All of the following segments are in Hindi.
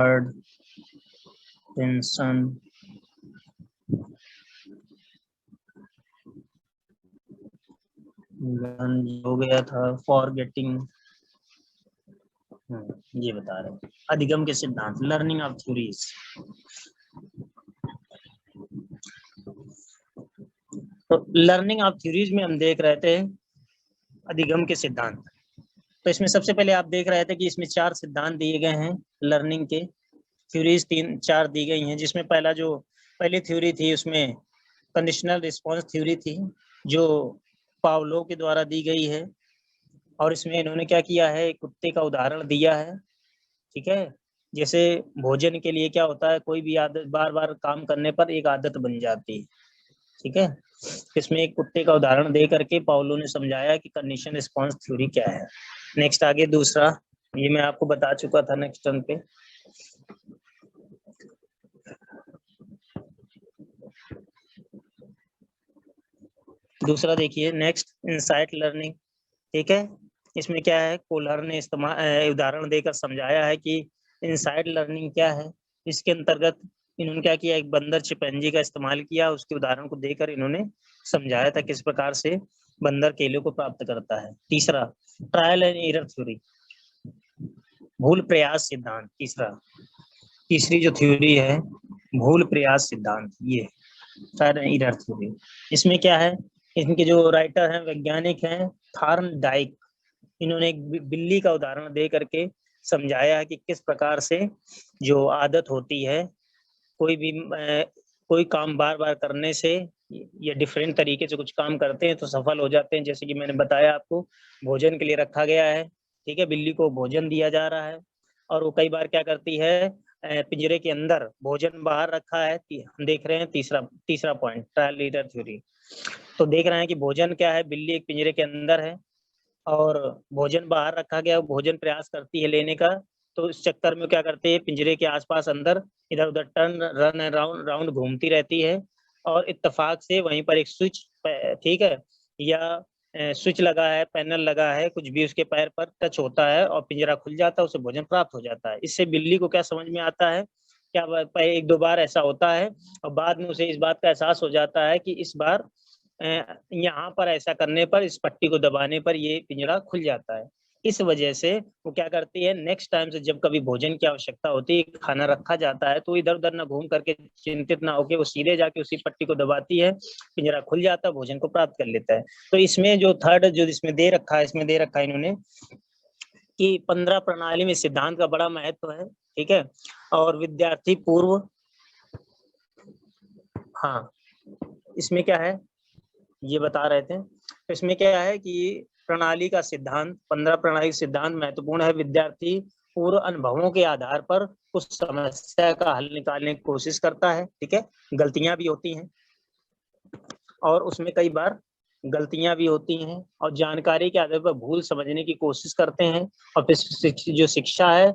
टेंशन, हो गया था फॉरगेटिंग, ये बता रहे हैं अधिगम के सिद्धांत, लर्निंग ऑफ थ्योरीज। तो लर्निंग ऑफ थ्योरीज में हम देख रहे थे अधिगम के सिद्धांत। तो इसमें सबसे पहले आप देख रहे थे कि इसमें 4 सिद्धांत दिए गए हैं लर्निंग के, थ्योरीज 3-4 दी गई हैं, जिसमें पहली थ्योरी थी उसमें कंडीशनल रिस्पांस थ्योरी थी, जो पावलो के द्वारा दी गई है। और इसमें इन्होंने क्या किया है, कुत्ते का उदाहरण दिया है, ठीक है। जैसे भोजन के लिए क्या होता है, कोई भी आदत बार बार काम करने पर एक आदत बन जाती है, ठीक है। इसमें एक कुत्ते का उदाहरण दे करके पावलो ने समझाया कि कंडीशन रिस्पांस थ्योरी क्या है। नेक्स्ट आगे दूसरा, ये मैं आपको बता चुका था नेक्स्ट टर्न पे। दूसरा देखिए नेक्स्ट, इनसाइट लर्निंग, ठीक है। इसमें क्या है, कोलर ने उदाहरण देकर समझाया है कि इनसाइट लर्निंग क्या है। इसके अंतर्गत इन्होंने क्या किया, एक बंदर चिंपैंजी का इस्तेमाल किया, उसके उदाहरण को देकर इन्होंने समझाया था किस प्रकार से बंदर केले को प्राप्त करता है। तीसरा, ट्रायल एंड एरर थ्योरी, भूल प्रयास सिद्धांत। तीसरी जो थ्योरी है भूल प्रयास सिद्धांत, ये ट्रायल एंड एरर थ्योरी। इसमें क्या है, इनके जो राइटर हैं वैज्ञानिक हैं थॉर्नडाइक, इन्होंने एक बिल्ली का उदाहरण दे करके समझाया है कि किस प्रकार से जो आदत होती है, कोई काम बार बार करने से या डिफरेंट तरीके से कुछ काम करते हैं तो सफल हो जाते हैं। जैसे कि मैंने बताया आपको, भोजन के लिए रखा गया है, ठीक है, बिल्ली को भोजन दिया जा रहा है और वो कई बार क्या करती है, पिंजरे के अंदर, भोजन बाहर रखा है। हम देख रहे हैं तीसरा पॉइंट, ट्रायल एरर थ्योरी। तो देख रहे हैं कि भोजन क्या है, बिल्ली एक पिंजरे के अंदर है और भोजन बाहर रखा गया, भोजन प्रयास करती है लेने का, तो इस चक्कर में क्या करते हैं, पिंजरे के आसपास अंदर इधर उधर रन राउंड घूमती रहती है और इत्तेफाक से वहीं पर एक स्विच, ठीक है, या स्विच लगा है, पैनल लगा है, कुछ भी उसके पैर पर टच होता है और पिंजरा खुल जाता है, उसे भोजन प्राप्त हो जाता है। इससे बिल्ली को क्या समझ में आता है, क्या 1-2 बार ऐसा होता है और बाद में उसे इस बात का एहसास हो जाता है कि इस बार यहाँ पर ऐसा करने पर, इस पट्टी को दबाने पर ये पिंजरा खुल जाता है। इस वजह से वो क्या करती है, नेक्स्ट टाइम से जब कभी भोजन की आवश्यकता होती है, खाना रखा जाता है, तो इधर उधर ना घूम करके, चिंतित ना होकर वो सीधे जाके उसी पट्टी को दबाती है, पिंजरा खुल जाता है, भोजन को प्राप्त कर लेता है। तो इसमें जो थर्ड जो इसमें दे रखा है इन्होंने कि 15 प्रणाली में सिद्धांत का बड़ा महत्व है, ठीक है। और विद्यार्थी पूर्व, हाँ, इसमें क्या है ये बता रहे थे। तो इसमें क्या है कि प्रणाली का सिद्धांत, 15 प्रणाली सिद्धांत महत्वपूर्ण है। विद्यार्थी पूर्व अनुभवों के आधार पर उस समस्या का हल निकालने की कोशिश करता है, ठीक है। गलतियां भी होती हैं और उसमें कई बार गलतियां भी होती हैं और जानकारी के आधार पर भूल समझने की कोशिश करते हैं और फिर जो शिक्षा है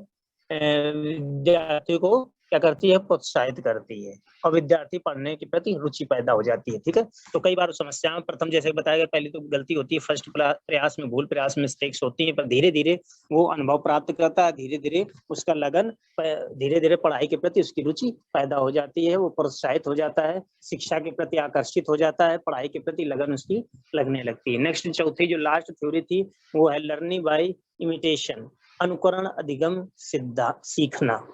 विद्यार्थी को क्या करती है, प्रोत्साहित करती है और विद्यार्थी पढ़ने के प्रति रुचि पैदा हो जाती है, ठीक है। तो कई बार समस्याएं, प्रथम जैसे बताया गया, पहले तो गलती होती है, फर्स्ट प्रयास में भूल प्रयास में मिस्टेक्स होती हैं, पर धीरे धीरे वो अनुभव प्राप्त करता है, धीरे धीरे उसका लगन, धीरे धीरे पढ़ाई के प्रति उसकी रुचि पैदा हो जाती है, वो प्रोत्साहित हो जाता है, शिक्षा के प्रति आकर्षित हो जाता है, पढ़ाई के प्रति लगन उसकी लगने लगती है। नेक्स्ट चौथी जो लास्ट थ्योरी थी वो है लर्निंग बाय इमिटेशन, अनुकरण अधिगम सीखना।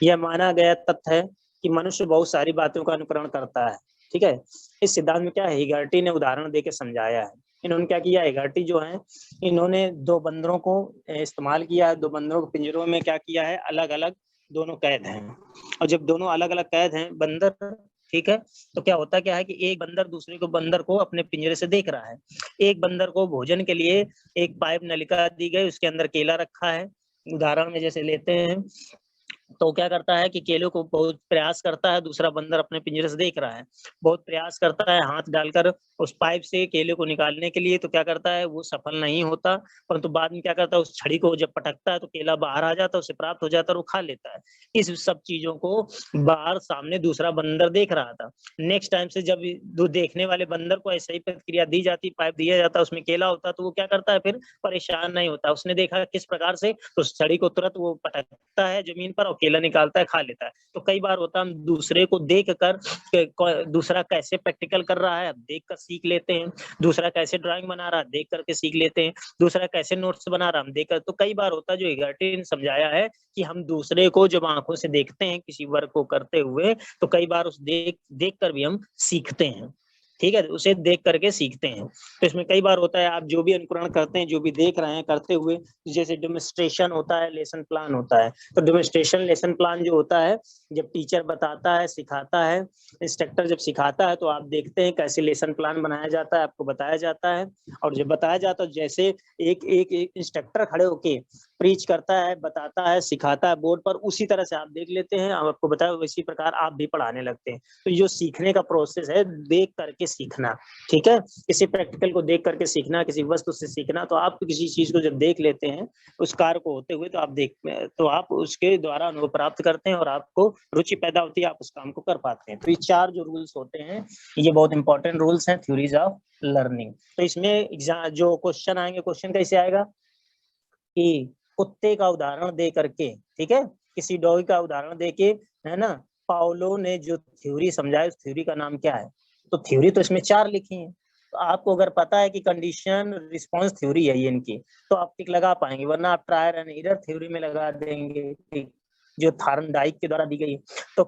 यह माना गया तथ्य है कि मनुष्य बहुत सारी बातों का अनुकरण करता है, ठीक है। इस सिद्धांत में क्या है, हिगर्टी ने उदाहरण देकर समझाया है। इन्होंने क्या किया, हिगर्टी जो है, इन्होंने 2 बंदरों को इस्तेमाल किया है, 2 बंदरों को पिंजरों में क्या किया है, अलग अलग दोनों कैद हैं और जब दोनों अलग अलग कैद हैं बंदर, ठीक है, तो क्या होता क्या है कि एक बंदर दूसरे को बंदर को अपने पिंजरे से देख रहा है। एक बंदर को भोजन के लिए एक पाइप नलिका दी गई, उसके अंदर केला रखा है, उदाहरण में जैसे लेते हैं, तो क्या करता है कि केले को बहुत प्रयास करता है, दूसरा बंदर अपने पिंजरे से देख रहा है, बहुत प्रयास करता है हाथ डालकर उस पाइप से केले को निकालने के लिए, तो क्या करता है वो सफल नहीं होता, परंतु बाद में क्या करता है उस छड़ी को जब पटकता है तो केला बाहर आ जाता है, उसे प्राप्त हो जाता है और वो खा लेता है। इस सब चीजों को बाहर सामने दूसरा बंदर देख रहा था। नेक्स्ट टाइम से जब देखने वाले बंदर को ऐसा ही प्रतिक्रिया दी जाती, पाइप दिया जाता, उसमें केला होता, तो वो क्या करता है, फिर परेशान नहीं होता। उसने देखा किस प्रकार से, तो उस छड़ी को तुरंत वो पटकता है जमीन पर, केला निकालता है, खा लेता है। तो कई बार होता है हम दूसरे को देख कर, दूसरा कैसे प्रैक्टिकल कर रहा है देख कर सीख लेते हैं, दूसरा कैसे ड्राइंग बना रहा है देख करके सीख लेते हैं, दूसरा कैसे नोट्स बना रहा है हम देख कर। तो कई बार होता है जो इगर्टी ने समझाया है कि हम दूसरे को जब आंखों से देखते हैं किसी वर्क को करते हुए, तो कई बार उस देख कर भी हम सीखते हैं, ठीक है, उसे देख करके सीखते हैं। तो इसमें कई बार होता है आप जो भी अनुकरण करते हैं, जो भी देख रहे हैं करते हुए, जैसे डेमोन्स्ट्रेशन होता है, लेसन प्लान होता है। तो डेमोन्स्ट्रेशन लेसन प्लान जो होता है, जब टीचर बताता है, सिखाता है, इंस्ट्रक्टर जब सिखाता है, तो आप देखते हैं कैसे लेसन प्लान बनाया जाता है, आपको बताया जाता है। और जब बताया जाता है, जैसे एक इंस्ट्रक्टर खड़े होके प्रीच करता है, बताता है, सिखाता है बोर्ड पर, उसी तरह से आप देख लेते हैं, आपको बताया उसी प्रकार आप भी पढ़ाने लगते हैं। तो जो सीखने का प्रोसेस है, देख करके सीखना, ठीक है, किसी प्रैक्टिकल को देख करके सीखना, किसी वस्तु से सीखना। तो आप किसी चीज को जब देख लेते हैं उस कार्य को होते हुए, तो आप उसके द्वारा अनुभव प्राप्त करते हैं और आपको रुचि पैदा होती है, आप उस काम को कर पाते हैं। तो ये 4 जो रूल्स होते हैं, ये बहुत इंपॉर्टेंट रूल्स हैं थ्योरीज ऑफ लर्निंग। तो इसमें एग्जाम जो क्वेश्चन आएंगे, क्वेश्चन कैसे आएगा कि कुत्ते का उदाहरण दे करके, ठीक है, किसी डॉगी का उदाहरण दे के, है ना, पाउलो ने जो थ्योरी समझाई उस थ्योरी का नाम क्या है। तो थ्योरी तो इसमें 4 लिखी है, तो आपको अगर पता है कि कंडीशन रिस्पांस थ्योरी है ये इनकी, तो आप टिक लगा पाएंगे, वरना आप ट्रायल एंड एरर थ्योरी में लगा देंगे, ठीक, जो थार्नडाइक के द्वारा दी गई। तो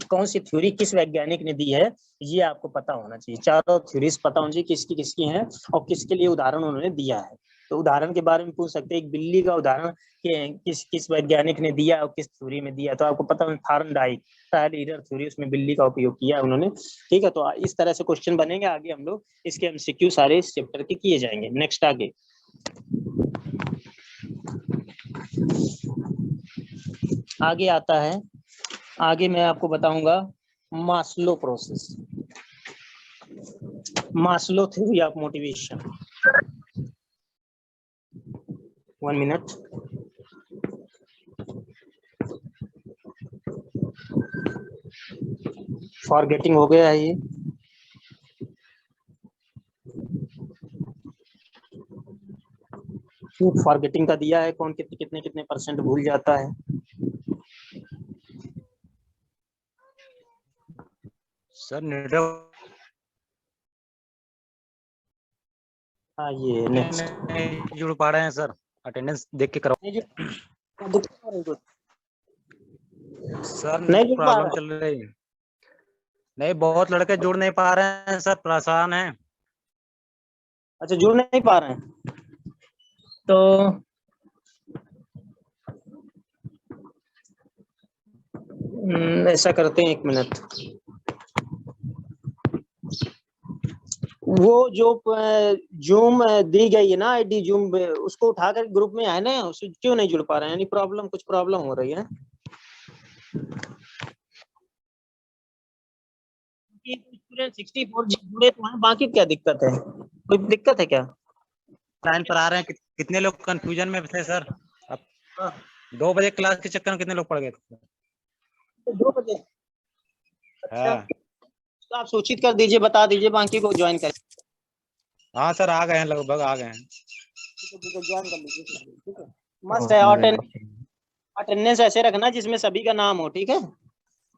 कौन सी थ्योरी किस वैज्ञानिक ने दी है, ये आपको पता होना चाहिए। चारों थ्योरीज पता होनी चाहिए किसकी किसकी हैं और किसके लिए उदाहरण उन्होंने दिया है। तो उदाहरण के बारे में पूछ सकते हैं, एक बिल्ली का उदाहरण किस वैज्ञानिक ने दिया और किस थ्योरी में दिया, तो आपको पता है थार्नडाइक, ट्रायल एरर थ्योरी, उसमें बिल्ली का उपयोग किया उन्होंने, ठीक है। तो इस तरह से क्वेश्चन बनेंगे आगे, हम लोग इसके एमसीक्यू सारे इस चैप्टर के किए जाएंगे। नेक्स्ट आगे आता है, आगे मैं आपको बताऊंगा Maslow process, Maslow theory of motivation. 1 minute. Forgetting हो गया है ये, फॉरगेटिंग का दिया है, कौन कितने कितने परसेंट भूल जाता है। सर नेटवर्क ये नेक्स्ट नहीं जुड़ पा रहे हैं सर, अटेंडेंस देख के कराओ सर, नहीं जुड़ पा प्रॉब्लम रहा चल रही है। नहीं, बहुत लड़के जुड़ नहीं पा रहे हैं सर, परेशान हैं। अच्छा, जुड़ नहीं पा रहे हैं, तो ऐसा करते हैं, 1 मिनट, वो जो जूम दी गई है ना आईडी जूम, उसको उठाकर ग्रुप में है ना, उससे क्यों नहीं जुड़ पा रहे हैं, यानी प्रॉब्लम, कुछ प्रॉब्लम हो रही है। स्टूडेंट 64 जुड़े तो हैं, बाकी क्या दिक्कत है, कोई दिक्कत है क्या? लाइन पर आ रहे हैं, कितने लोग कंफ्यूजन में थे सर। अब 2 बजे क्लास के चक्कर में कितने लोग पढ़ गए थे? 2 बजे। अच्छा, हाँ तो आप सूचित कर दीजिए, बता दीजिए, बाकी को ज्वाइन कर। हाँ सर, आ गए हैं, लगभग आ गए हैं। ज्वाइन कर लीजिए, ठीक है। मस्त है, अटेंडेंस ऐसे रखना जिसमें सभी का नाम हो, ठीक है।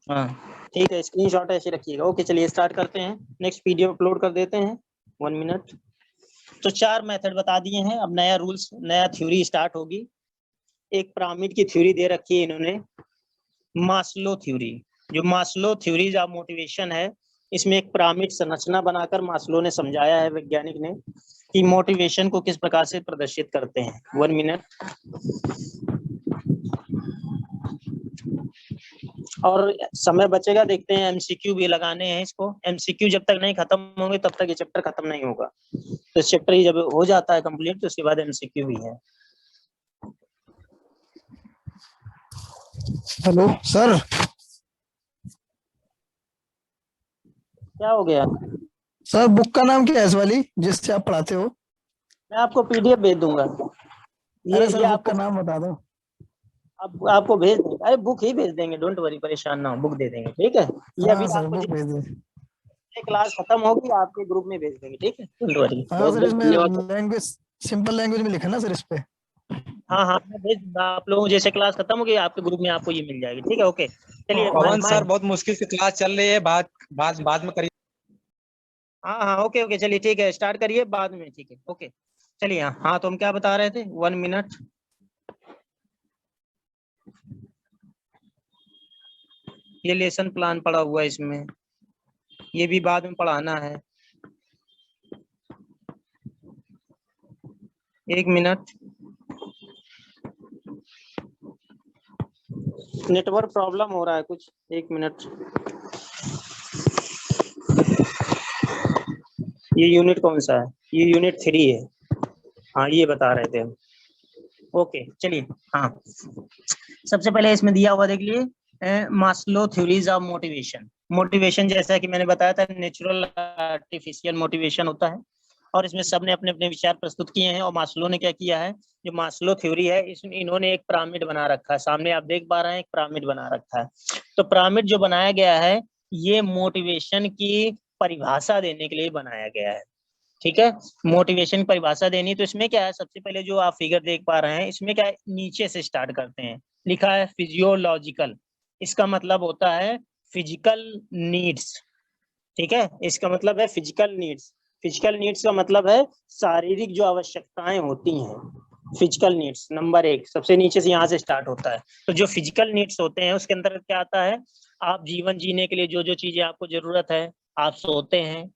हाँ ठीक है, स्क्रीनशॉट ऐसे रखिएगा। ओके, चलिए स्टार्ट करते हैं, नेक्स्ट पीडीएफ अपलोड कर देते हैं। 1 मिनट। तो 4 मेथड बता दिए हैं, अब नया रूल्स, नया थ्योरी स्टार्ट होगी। एक पिरामिड की थ्योरी दे रखी है इन्होंने, मास्लो थ्योरी। जो मास्लो थ्योरीज ऑफ मोटिवेशन है, इसमें एक पिरामिड संरचना बनाकर मास्लो ने समझाया है, वैज्ञानिक ने, कि मोटिवेशन को किस प्रकार से प्रदर्शित करते हैं। 1 मिनट। और समय बचेगा, देखते हैं, एमसीक्यू भी लगाने हैं इसको। एमसीक्यू जब तक नहीं खत्म होंगे तब तक ये चैप्टर खत्म नहीं होगा। तो इस चैप्टर ही जब हो जाता है कंप्लीट, तो उसके बाद एमसीक्यू भी है। हेलो सर, क्या हो गया? सर बुक का नाम क्या है इस वाली जिससे आप पढ़ाते हो? मैं आपको पीडीएफ भेज दूंगा। अरे सर, ये बुक का नाम बता दो। अब आपको भेज देंगे, अरे बुक ही भेज देंगे, डोंट वरी, परेशान ना हो, बुक दे देंगे, ठीक है। ये अभी हाँ सर, आपको बुक भेज दीजिए। क्लास खत्म होगी आपके ग्रुप में भेज देंगे, ठीक है, डोंट वरी। हाँ सर, इसमें लैंग्वेज, सिंपल लैंग्वेज में लिखा ना सर इस पे। हाँ हाँ मैं भेज दूंगा, आप लोगों जैसे क्लास खत्म हो गई आपके ग्रुप में आपको ये मिल जाएगी, ठीक है, ओके चलिए पवन मैं सर बहुत मुश्किल से क्लास चल रही है, बाद में करिए। हाँ हाँ ओके ओके चलिए ठीक है, स्टार्ट करिए बाद में, ठीक है ओके चलिए। हाँ हाँ तो हम क्या बता रहे थे, 1 मिनट। ये लेसन प्लान पड़ा हुआ है इसमें, ये भी बाद में पढ़ाना है। 1 मिनट, नेटवर्क प्रॉब्लम हो रहा है कुछ, 1 मिनट। ये यूनिट कौन सा है, ये यूनिट 3 है। हाँ ये बता रहे थे हम, ओके चलिए। हाँ सबसे पहले इसमें दिया हुआ देख लिए, Maslow theories of motivation. Motivation जैसा कि मैंने बताया था नेचुरल आर्टिफिशियल मोटिवेशन होता है, और इसमें सबने अपने अपने विचार प्रस्तुत किए हैं। और मास्लो ने क्या किया है, जो मास्लो थ्योरी है इसमें इन्होंने एक पिरामिड बना रखा है, सामने आप देख पा रहे हैं एक पिरामिड बना रखा है। तो पिरामिड जो बनाया गया है ये मोटिवेशन की परिभाषा देने के लिए बनाया गया है, ठीक है। मोटिवेशन की परिभाषा देनी, तो इसमें क्या है, सबसे पहले जो आप फिगर देख पा रहे हैं इसमें क्या है, नीचे से स्टार्ट करते हैं। लिखा है फिजियोलॉजिकल, इसका मतलब होता है फिजिकल नीड्स, ठीक है। इसका मतलब है फिजिकल नीड्स। फिजिकल नीड्स का मतलब है शारीरिक जो आवश्यकताएं होती हैं। फिजिकल नीड्स नंबर 1 सबसे नीचे से यहाँ से स्टार्ट होता है। तो जो फिजिकल नीड्स होते हैं उसके अंतर्गत क्या आता है, आप जीवन जीने के लिए जो जो चीजें आपको जरूरत है, आप सोते हैं,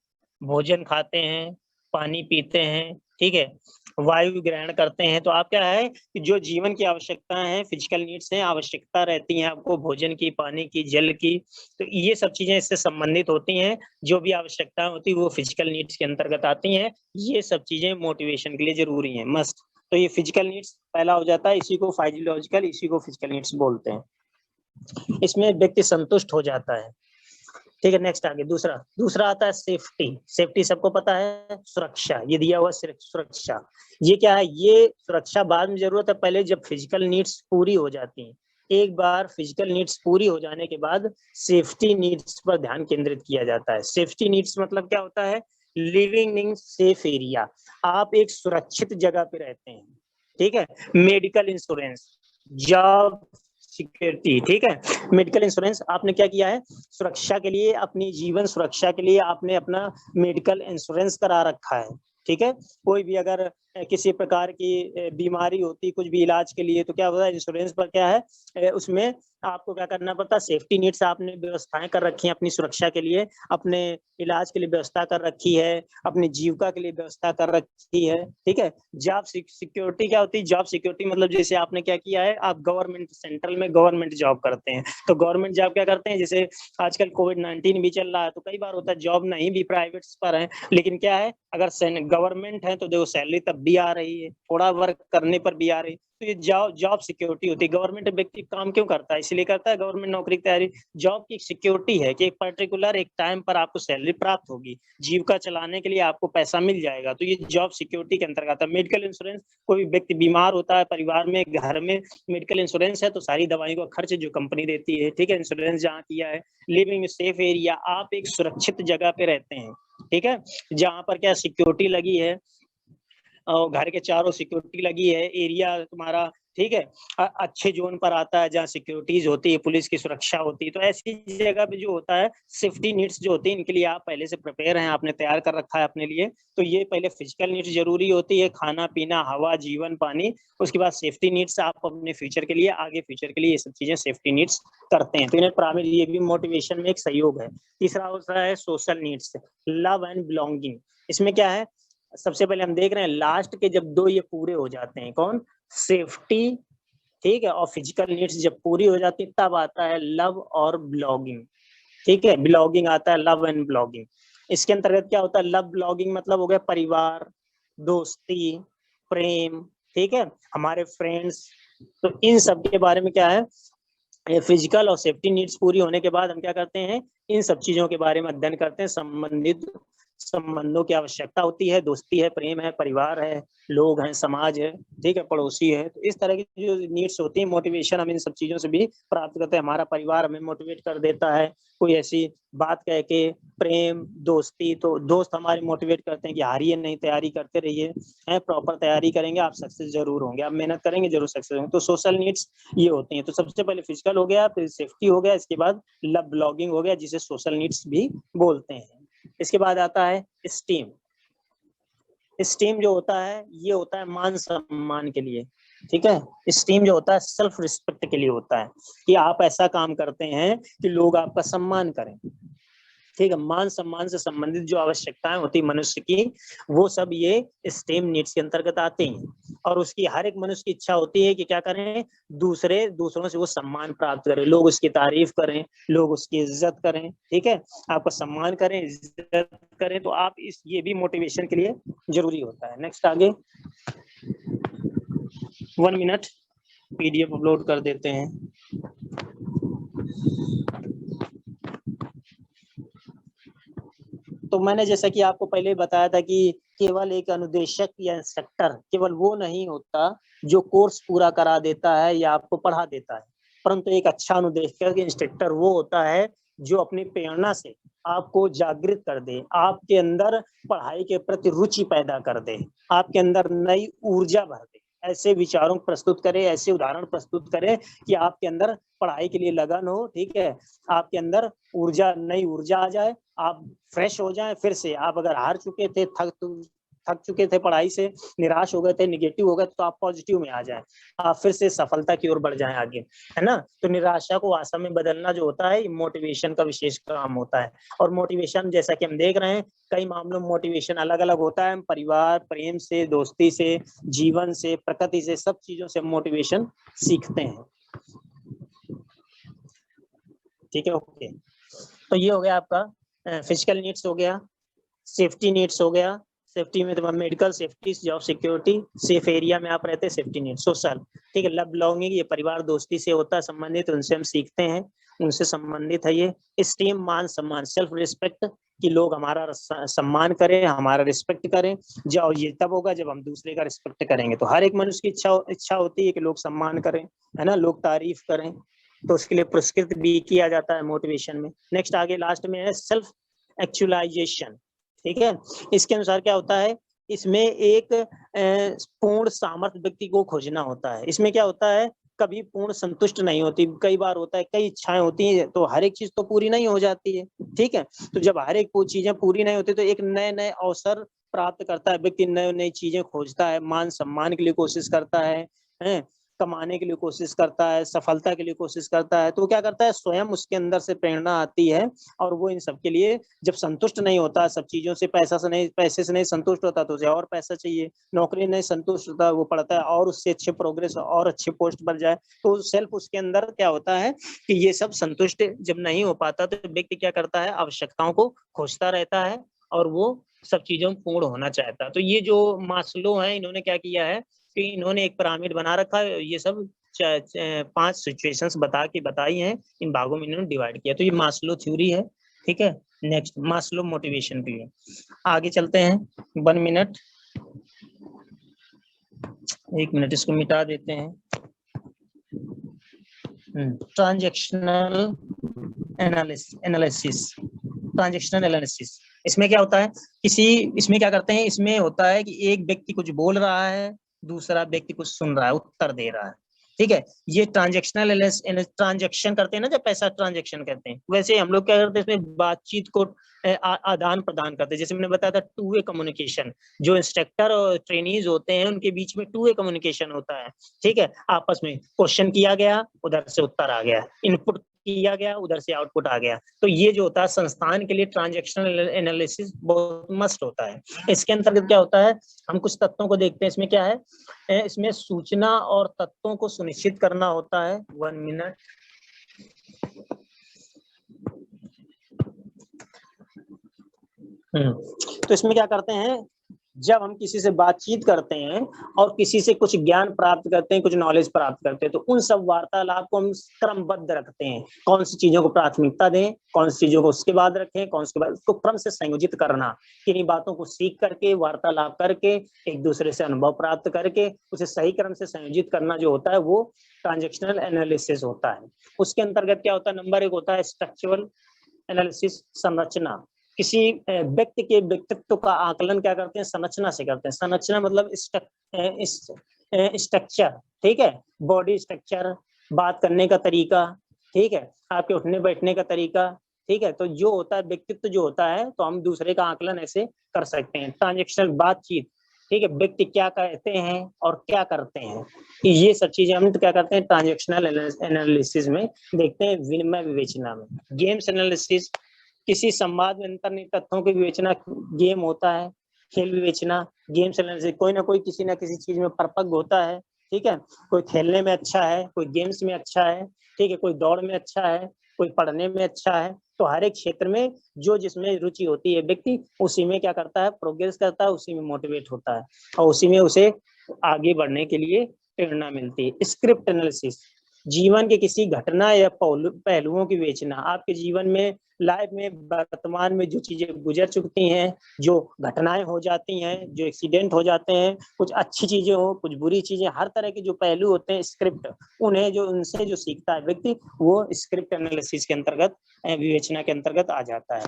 भोजन खाते हैं, पानी पीते हैं, ठीक है, वायु ग्रहण करते हैं। तो आप क्या है कि जो जीवन की आवश्यकताएं हैं, फिजिकल नीड्स हैं, आवश्यकता रहती हैं आपको भोजन की, पानी की, जल की, तो ये सब चीजें इससे संबंधित होती हैं। जो भी आवश्यकताएं होती है वो फिजिकल नीड्स के अंतर्गत आती हैं। ये सब चीजें मोटिवेशन के लिए जरूरी हैं, मस्ट। तो ये फिजिकल नीड्स पहला हो जाता है, इसी को फाइजियोलॉजिकल, इसी को फिजिकल नीड्स बोलते हैं। इसमें व्यक्ति संतुष्ट हो जाता है, ठीक है। नेक्स्ट आगे दूसरा दूसरा आता है सेफ्टी। सेफ्टी सबको पता है, सुरक्षा, ये दिया हुआ सुरक्षा। ये क्या है, ये सुरक्षा बाद में जरूरत है, पहले जब फिजिकल नीड्स पूरी हो जाती हैं। एक बार फिजिकल नीड्स पूरी हो जाने के बाद सेफ्टी नीड्स पर ध्यान केंद्रित किया जाता है। सेफ्टी नीड्स मतलब क्या होता है, लिविंग इन सेफ एरिया, आप एक सुरक्षित जगह पे रहते हैं, ठीक है। मेडिकल इंश्योरेंस, जॉब सिक्योरिटी, ठीक है। मेडिकल इंश्योरेंस आपने क्या किया है, सुरक्षा के लिए, अपनी जीवन सुरक्षा के लिए आपने अपना मेडिकल इंश्योरेंस करा रखा है, ठीक है। कोई भी अगर किसी प्रकार की बीमारी होती, कुछ भी इलाज के लिए, तो क्या होता है इंश्योरेंस पर क्या है, उसमें आपको क्या करना पड़ता है, सेफ्टी नीड्स आपने व्यवस्थाएं कर रखी हैं अपनी सुरक्षा के लिए, अपने इलाज के लिए व्यवस्था कर रखी है, अपनी जीविका के लिए व्यवस्था कर रखी है, ठीक है। जॉब सिक्योरिटी क्या होती है, जॉब सिक्योरिटी मतलब जैसे आपने क्या किया है, आप गवर्नमेंट सेंट्रल में गवर्नमेंट जॉब करते हैं, तो गवर्नमेंट जॉब क्या करते हैं, जैसे आजकल कोविड-19 भी चल रहा है, तो कई बार होता है जॉब नहीं भी प्राइवेट पर है, लेकिन क्या है, अगर गवर्नमेंट है तो देखो सैलरी तब भी आ रही है, थोड़ा वर्क करने पर भी आ रही है, तो ये जॉब सिक्योरिटी होती है। गवर्नमेंट व्यक्ति काम क्यों करता है, इसलिए करता है, गवर्नमेंट नौकरी की तैयारी, जॉब की सिक्योरिटी है कि एक पर्टिकुलर एक टाइम पर आपको सैलरी प्राप्त होगी, जीविका चलाने के लिए आपको पैसा मिल जाएगा, तो ये जॉब सिक्योरिटी के अंतर्गत है। मेडिकल इंश्योरेंस, कोई व्यक्ति बीमार होता है, परिवार में घर में मेडिकल इंश्योरेंस है तो सारी दवाइयों का खर्च जो कंपनी देती है, ठीक है, इंश्योरेंस जहाँ किया है। लिविंग सेफ एरिया, आप एक सुरक्षित जगह पे रहते हैं, ठीक है, जहाँ पर क्या सिक्योरिटी लगी है, और घर के चारों सिक्योरिटी लगी है, एरिया तुम्हारा, ठीक है, अच्छे जोन पर आता है जहाँ सिक्योरिटीज होती है, पुलिस की सुरक्षा होती है। तो ऐसी जगह पे जो होता है, सेफ्टी नीड्स जो होती है, इनके लिए आप पहले से प्रिपेयर हैं, आपने तैयार कर रखा है अपने लिए। तो ये पहले फिजिकल नीड्स जरूरी होती है, खाना पीना, हवा, जीवन, पानी, उसके बाद सेफ्टी नीड्स आप अपने फ्यूचर के लिए, आगे फ्यूचर के लिए ये सब चीजें सेफ्टी नीड्स करते हैं। तो इन्हें प्राइमरी, ये भी मोटिवेशन में एक सहयोग है। तीसरा होता है social needs, love and belonging. इसमें क्या है, सबसे पहले हम देख रहे हैं लास्ट के जब दो ये पूरे हो जाते हैं, कौन, सेफ्टी, ठीक है, और फिजिकल नीड्स जब पूरी हो जाती है तब आता है लव और बिलोंगिंग, ठीक है, बिलोंगिंग आता है, लव एंड बिलोंगिंग। इसके अंतर्गत क्या होता है, लव बिलोंगिंग मतलब हो गया परिवार, दोस्ती, प्रेम, ठीक है, हमारे फ्रेंड्स। तो इन सब के बारे में क्या है, फिजिकल और सेफ्टी नीड्स पूरी होने के बाद हम क्या करते हैं, इन सब चीजों के बारे में अध्ययन करते हैं, संबंधित संबंधों की आवश्यकता होती है, दोस्ती है, प्रेम है, परिवार है, लोग हैं, समाज है, ठीक है, पड़ोसी है। तो इस तरह की जो नीड्स होती है, मोटिवेशन हम इन सब चीजों से भी प्राप्त करते हैं। हमारा परिवार हमें मोटिवेट कर देता है, कोई ऐसी बात कह के, प्रेम, दोस्ती, तो दोस्त हमारे मोटिवेट करते हैं कि हारिए नहीं, तैयारी करते रहिए, है, प्रॉपर तैयारी करेंगे आप सक्सेस जरूर होंगे, आप मेहनत करेंगे जरूर सक्सेस होंगे। तो सोशल नीड्स ये होती हैं। तो सबसे पहले फिजिकल हो गया, फिर सेफ्टी हो गया, इसके बाद लव बिलॉन्गिंग हो गया, जिसे सोशल नीड्स भी बोलते हैं। इसके बाद आता है स्टीम। स्टीम जो होता है, ये होता है मान सम्मान के लिए, ठीक है। स्टीम जो होता है सेल्फ रिस्पेक्ट के लिए होता है, कि आप ऐसा काम करते हैं कि लोग आपका सम्मान करें, ठीक है। मान सम्मान से संबंधित जो आवश्यकताएं होती है मनुष्य की, वो सब ये स्टेम नीड्स के अंतर्गत आते हैं। और उसकी हर एक मनुष्य की इच्छा होती है कि क्या करें, दूसरों से वो सम्मान प्राप्त करें, लोग उसकी तारीफ करें, लोग उसकी इज्जत करें, ठीक है, आपका सम्मान करें, इज्जत करें। तो आप ये भी मोटिवेशन के लिए जरूरी होता है। नेक्स्ट आगे 1 मिनट PDF अपलोड कर देते हैं। तो मैंने जैसा कि आपको पहले बताया था कि केवल एक अनुदेशक या इंस्ट्रक्टर केवल वो नहीं होता जो कोर्स पूरा करा देता है या आपको पढ़ा देता है, परंतु एक अच्छा अनुदेशक इंस्ट्रक्टर वो होता है जो अपनी प्रेरणा से आपको जागृत कर दे, आपके अंदर पढ़ाई के प्रति रुचि पैदा कर दे, आपके अंदर नई ऊर्जा भर दे, ऐसे विचारों को प्रस्तुत करे, ऐसे उदाहरण प्रस्तुत करे कि आपके अंदर पढ़ाई के लिए लगन हो, ठीक है, आपके अंदर ऊर्जा, नई ऊर्जा आ जाए, आप फ्रेश हो जाएं। फिर से आप अगर हार चुके थे, थक चुके थे पढ़ाई से, निराश हो गए थे, निगेटिव हो गए, तो आप पॉजिटिव में आ जाएं, आप फिर से सफलता की ओर बढ़ जाएं आगे, है ना। तो निराशा को आशा में बदलना जो होता है, मोटिवेशन का विशेष काम होता है। और मोटिवेशन जैसा कि हम देख रहे हैं, कई मामलों में मोटिवेशन अलग अलग होता है। परिवार, प्रेम से, दोस्ती से, जीवन से, प्रकृति से, सब चीजों से मोटिवेशन सीखते हैं, ठीक है। ओके, तो ये हो गया आपका फिजिकल नीड्स हो गया, सेफ्टी नीड्स हो गया, सेफ्टी में तो medical safety, job security, safe area में आप रहते हैं, सेफ्टी नीड, सोशल, ठीक है। लव बिलॉन्गिंग, ये परिवार दोस्ती से होता है संबंधित, उनसे हम सीखते हैं, उनसे संबंधित है ये। स्टीम, मान सम्मान, सेल्फ रिस्पेक्ट, कि लोग हमारा सम्मान करें, हमारा रिस्पेक्ट करें। जो ये तब होगा जब हम दूसरे का रिस्पेक्ट करेंगे। तो हर एक मनुष्य की इच्छा होती है कि लोग सम्मान करें, है ना, लोग तारीफ करें, तो उसके लिए पुरस्कृत भी किया जाता है मोटिवेशन में। नेक्स्ट आगे लास्ट में है सेल्फ एक्चुअलाइजेशन, ठीक है। इसके अनुसार क्या होता है, इसमें एक पूर्ण सामर्थ्य व्यक्ति को खोजना होता है। इसमें क्या होता है, कभी पूर्ण संतुष्ट नहीं होती, कई बार होता है कई इच्छाएं होती हैं, तो हर एक चीज तो पूरी नहीं हो जाती है, ठीक है। तो जब हर एक चीजें पूरी नहीं होती, तो एक नए नए अवसर प्राप्त करता है व्यक्ति, नई नई चीजें खोजता है, मान सम्मान के लिए कोशिश करता है, कमाने के लिए कोशिश करता है, सफलता के लिए कोशिश करता है। तो क्या करता है, स्वयं उसके अंदर से प्रेरणा आती है, और वो इन सब के लिए जब संतुष्ट नहीं होता, सब चीजों से, पैसे से नहीं संतुष्ट होता, तो उसे और पैसा चाहिए, नौकरी नहीं संतुष्ट होता, वो पढ़ता है और उससे अच्छे प्रोग्रेस और अच्छे पोस्ट पर जाए। तो सेल्फ उसके अंदर क्या होता है कि ये सब संतुष्ट जब नहीं हो पाता, तो व्यक्ति क्या करता है, आवश्यकताओं को खोजता रहता है, और वो सब चीजों में पूर्ण होना चाहता है। तो ये जो मास्लो है, इन्होंने क्या किया है कि इन्होंने एक पिरामिड बना रखा है, ये सब 5 सिचुएशंस बताई हैं, इन भागों में इन्होंने डिवाइड किया। तो ये मास्लो थ्योरी है, ठीक है। नेक्स्ट मास्लो मोटिवेशन की है। आगे चलते हैं, 1 मिनट, 1 मिनट, इसको मिटा देते हैं। ट्रांजैक्शनल एनालिसिस, ट्रांजैक्शनल एनालिसिस, इसमें क्या होता है, इसमें क्या करते हैं, इसमें होता है कि एक व्यक्ति कुछ बोल रहा है, दूसरा व्यक्ति कुछ सुन रहा है, उत्तर दे रहा है, ठीक है। ये ट्रांजैक्शन करते हैं ना, जब पैसा ट्रांजैक्शन करते हैं, वैसे हम लोग क्या करते हैं, इसमें बातचीत को आदान प्रदान करते हैं। जैसे मैंने बताया था 2 वे कम्युनिकेशन, जो इंस्ट्रक्टर और ट्रेनीज होते हैं उनके बीच में 2 वे कम्युनिकेशन होता है, ठीक है। आपस में क्वेश्चन किया गया, उधर से उत्तर आ गया, इनपुट किया गया, उधर से आउटपुट आ गया। तो ये जो होता है संस्थान के लिए ट्रांजैक्शनल एनालिसिस बहुत मस्ट होता है। इसके अंतर्गत क्या होता है, हम कुछ तत्वों को देखते हैं। इसमें क्या है, इसमें सूचना और तत्वों को सुनिश्चित करना होता है। 1 मिनट, तो इसमें क्या करते हैं, जब हम किसी से बातचीत करते हैं और किसी से कुछ ज्ञान प्राप्त करते हैं, कुछ नॉलेज प्राप्त करते हैं, तो उन सब वार्तालाप को हम क्रमबद्ध रखते हैं। कौन सी चीजों को प्राथमिकता दें, कौन सी चीजों को उसके बाद रखें, कौन सी बाद, उसको क्रम से संयोजित करना। किन्हीं बातों को सीख करके, वार्तालाप करके, एक दूसरे से अनुभव प्राप्त करके उसे सही क्रम से संयोजित करना जो होता है वो ट्रांजेक्शनल एनालिसिस होता है। उसके अंतर्गत क्या होता है, नंबर 1 होता है स्ट्रक्चरल एनालिसिस, संरचना। किसी व्यक्ति के व्यक्तित्व का आकलन क्या करते हैं, संरचना से करते हैं। संरचना मतलब स्ट्रक्चर, ठीक है, बॉडी स्ट्रक्चर, बात करने का तरीका, ठीक है, आपके उठने बैठने का तरीका, ठीक है। तो जो होता है व्यक्तित्व जो होता है, तो हम दूसरे का आकलन ऐसे कर सकते हैं। ट्रांजेक्शनल बातचीत, ठीक है, व्यक्ति क्या कहते हैं और क्या करते हैं, ये सब चीजें हम तो क्या करते हैं ट्रांजेक्शनल एनालिसिस में देखते हैं। विनिमय विवेचना में गेम्स एनालिसिस, किसी संवाद में अंतर्निहित तथ्यों की विवेचना गेम होता है। खेल विवेचना, गेम्स एनालिसिस, कोई ना कोई किसी ना किसी चीज में परपक्व होता है, ठीक है। कोई खेलने में अच्छा है, कोई गेम्स में अच्छा है, ठीक है, कोई दौड़ में अच्छा है, कोई पढ़ने में अच्छा है। तो हर एक क्षेत्र में जो जिसमें रुचि होती है व्यक्ति उसी में क्या करता है, प्रोग्रेस करता है, उसी में मोटिवेट होता है और उसी में उसे आगे बढ़ने के लिए प्रेरणा मिलती है। स्क्रिप्ट एनालिसिस, जीवन के किसी घटना या पहलुओं की विवेचना। आपके जीवन में, लाइफ में, वर्तमान में जो चीजें गुजर चुकी हैं, जो घटनाएं हो जाती हैं, जो एक्सीडेंट हो जाते हैं, कुछ अच्छी चीजें हो, कुछ बुरी चीजें, हर तरह के जो पहलू होते हैं स्क्रिप्ट, उन्हें जो उनसे जो सीखता है व्यक्ति वो स्क्रिप्ट एनालिसिस के अंतर्गत, विवेचना के अंतर्गत आ जाता है।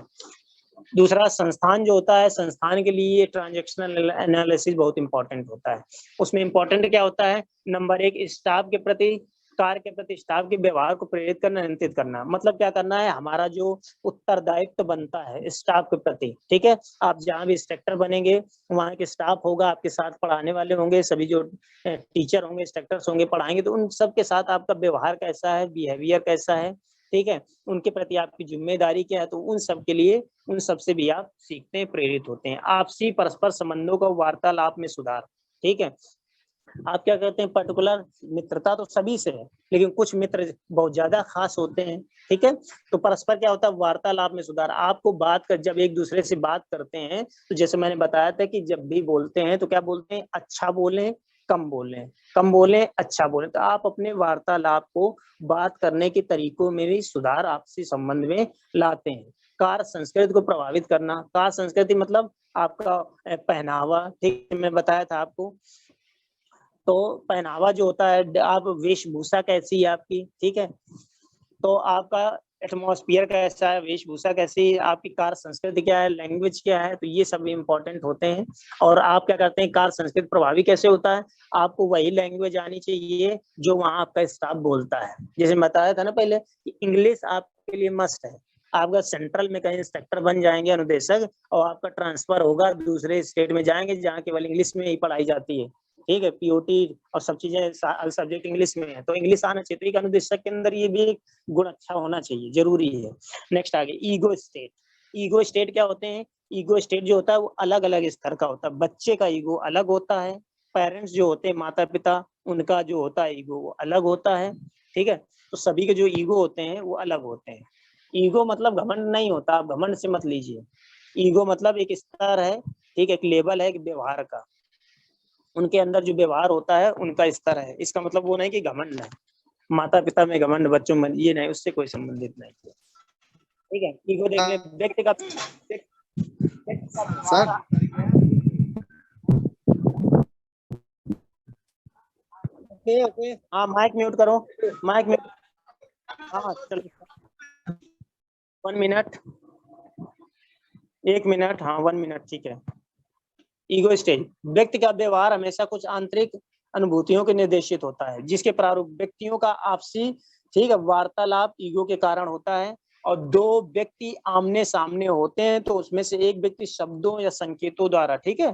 दूसरा संस्थान जो होता है, संस्थान के लिए ट्रांजेक्शनल एनालिसिस बहुत इंपॉर्टेंट होता है। उसमें इंपॉर्टेंट क्या होता है, नंबर 1 स्टाफ के प्रति, कार्य के प्रति स्टाफ के व्यवहार को प्रेरित करना, नियंत्रित करना। मतलब क्या करना है, हमारा जो उत्तरदायित्व बनता है स्टाफ के प्रति, ठीक है। आप जहाँ भी इंस्ट्रक्टर बनेंगे वहाँ के स्टाफ होगा, आपके साथ पढ़ाने वाले होंगे, सभी जो टीचर होंगे, इंस्ट्रक्टर्स होंगे, पढ़ाएंगे, तो उन सबके साथ आपका व्यवहार कैसा है, बिहेवियर कैसा है, ठीक है, उनके प्रति आपकी जिम्मेदारी क्या है। तो उन सब के लिए, उन सब से भी आप सीखते हैं, प्रेरित होते हैं। आपसी परस्पर संबंधों का वार्तालाप में सुधार, ठीक है। आप क्या करते हैं, पर्टिकुलर मित्रता तो सभी से है, लेकिन कुछ मित्र बहुत ज्यादा खास होते हैं, ठीक है। तो परस्पर क्या होता है, वार्तालाप में सुधार। आपको बात कर, जब एक दूसरे से बात करते हैं तो जैसे मैंने बताया था कि जब भी बोलते हैं तो क्या बोलते हैं, अच्छा बोलें, कम बोलें, कम बोलें, अच्छा बोलें। तो आप अपने वार्तालाप को, बात करने के तरीकों में भी सुधार आपसी संबंध में लाते हैं। कार्य संस्कृति को प्रभावित करना, कार्य संस्कृति मतलब आपका पहनावा, ठीक है, मैं बताया था आपको। तो पहनावा जो होता है, आप वेशभूषा कैसी है आपकी, ठीक है, तो आपका एटमॉस्फेयर कैसा है, वेशभूषा कैसी है आपकी, कार्य संस्कृति क्या है, लैंग्वेज क्या है, तो ये सब इंपॉर्टेंट होते हैं। और आप क्या करते हैं, कार्य संस्कृति प्रभावी कैसे होता है, आपको वही लैंग्वेज आनी चाहिए जो वहाँ आपका स्टाफ बोलता है। जैसे बताया था ना पहले, इंग्लिश आपके लिए मस्ट है। आपका सेंट्रल में कहीं इंस्ट्रक्टर बन जाएंगे, अनुदेशक, और आपका ट्रांसफर होगा, दूसरे स्टेट में जाएंगे जहाँ केवल इंग्लिश में ही पढ़ाई जाती है, ठीक है, पीओटी और सब चीजें, सब्जेक्ट इंग्लिश में है, तो इंग्लिश आना चाहिए। तो एक अनुदेशक के अंदर ये भी एक गुण अच्छा होना चाहिए, जरूरी है। नेक्स्ट आगे, ईगो स्टेट। ईगो स्टेट क्या होते हैं, ईगो स्टेट जो होता है वो अलग अलग स्तर का होता है। बच्चे का ईगो अलग होता है, पेरेंट्स जो होते हैं, माता पिता, उनका जो होता है ईगो वो अलग होता है, ठीक है। तो सभी के जो ईगो होते हैं वो अलग होते हैं। ईगो मतलब घमंड नहीं होता, आप घमंड से मत लीजिए। ईगो मतलब एक स्तर है, ठीक है, एक लेवल है, एक व्यवहार का, उनके अंदर जो व्यवहार होता है उनका स्तर है। इसका मतलब वो नहीं कि घमंड है, माता पिता में घमंड, बच्चों में ये नहीं, उससे कोई संबंधित नहीं, ठीक है। ईगो देख ले, व्यक्ति का सर ओके ओके, हाँ माइक म्यूट करो, माइक म्यूट, हाँ चलो 1 मिनट, 1 मिनट, हाँ 1 मिनट, ठीक है। ईगो स्टेज, व्यक्ति का व्यवहार हमेशा कुछ आंतरिक अनुभूतियों के निर्देशित होता है, जिसके प्रारूप व्यक्तियों का आपसी, ठीक है, वार्तालाप ईगो के कारण होता है। और दो व्यक्ति आमने सामने होते हैं तो उसमें से एक व्यक्ति शब्दों या संकेतों द्वारा, ठीक है,